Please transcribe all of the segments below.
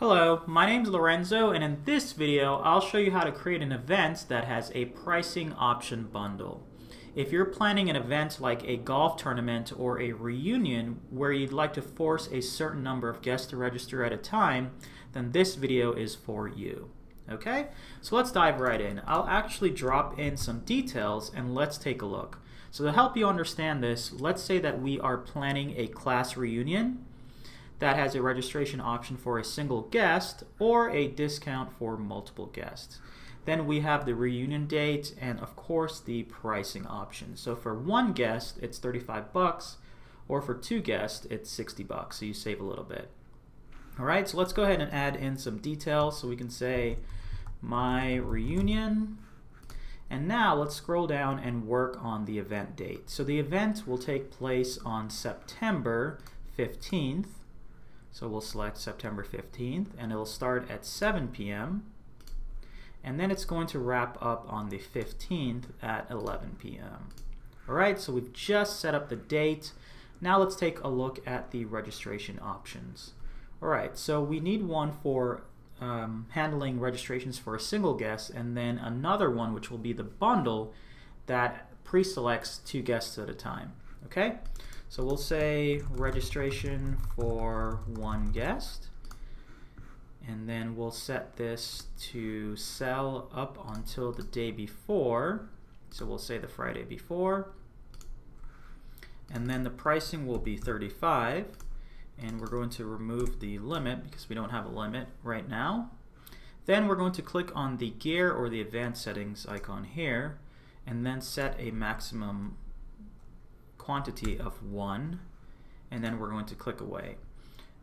Hello, my name is Lorenzo, and in this video I'll show you how to create an event that has a pricing option bundle. If you're planning an event like a golf tournament or a reunion where you'd like to force a certain number of guests to register at a time, then this video is for you. Okay, so let's dive right in. I'll actually drop in some details and let's take a look. So to help you understand this, let's say that we are planning a class reunion that has a registration option for a single guest or a discount for multiple guests. Then we have the reunion date and of course the pricing option. So for one guest it's 35 bucks, or for two guests it's 60 bucks, so you save a little bit. Alright, so let's go ahead and add in some details. So we can say my reunion, and now let's scroll down and work on the event date. So the event will take place on September 15th. So we'll select September 15th and it'll start at 7 p.m. and then it's going to wrap up on the 15th at 11 p.m. Alright, so we've just set up the date. Now let's take a look at the registration options. Alright, so we need one for handling registrations for a single guest, and then another one which will be the bundle that pre-selects two guests at a time. Okay? So we'll say registration for one guest, and then we'll set this to sell up until the day before. So we'll say the Friday before, and then the pricing will be 35, and we're going to remove the limit because we don't have a limit right now. Then we're going to click on the gear or the advanced settings icon here, and then set a maximum quantity of 1, and then we're going to click away.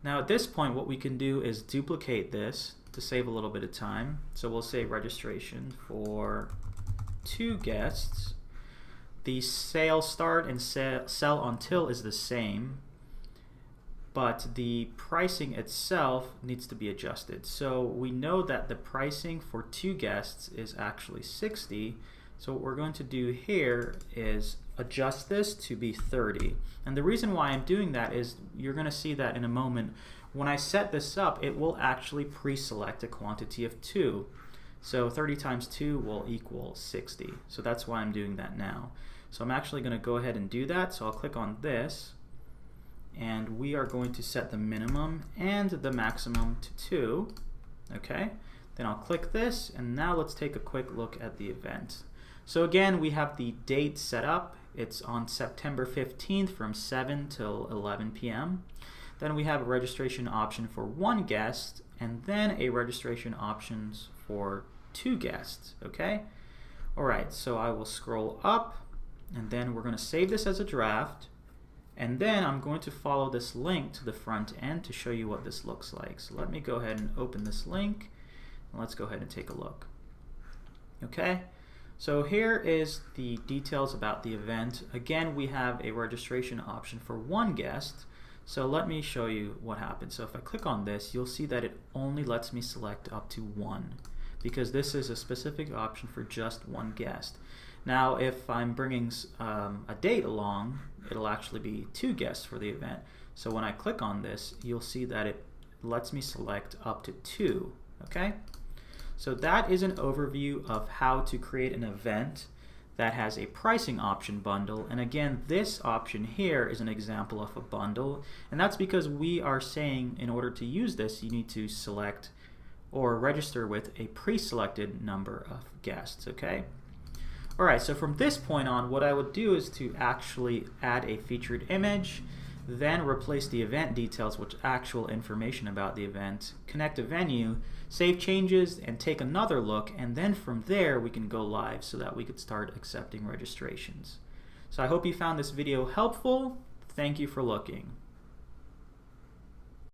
Now at this point what we can do is duplicate this to save a little bit of time. So we'll say registration for two guests. The sale start and sell until is the same, but the pricing itself needs to be adjusted. So we know that the pricing for two guests is actually 60. So what we're going to do here is adjust this to be 30. And the reason why I'm doing that is you're going to see that in a moment. When I set this up, it will actually pre-select a quantity of 2. So 30 times 2 will equal 60. So that's why I'm doing that now. So I'm actually going to go ahead and do that. So I'll click on this, and we are going to set the minimum and the maximum to 2. Okay? Then I'll click this, and now let's take a quick look at the event. So again, we have the date set up. It's on September 15th from 7 till 11 p.m. Then we have a registration option for one guest, and then a registration options for two guests. Okay? Alright, so I will scroll up, and then we're going to save this as a draft, and then I'm going to follow this link to the front end to show you what this looks like. So let me go ahead and open this link, and let's go ahead and take a look. Okay? So here is the details about the event. Again, we have a registration option for one guest. So let me show you what happens. So if I click on this, you'll see that it only lets me select up to 1 because this is a specific option for just one guest. Now if I'm bringing a date along, it'll actually be 2 guests for the event. So when I click on this, you'll see that it lets me select up to 2. Okay? So that is an overview of how to create an event that has a pricing option bundle. And again, this option here is an example of a bundle. And that's because we are saying in order to use this, you need to select or register with a pre-selected number of guests. Okay? Alright, so from this point on, what I would do is to actually add a featured image, then replace the event details with actual information about the event, connect a venue, save changes, and take another look, and then from there we can go live so that we could start accepting registrations. So I hope you found this video helpful. Thank you for looking.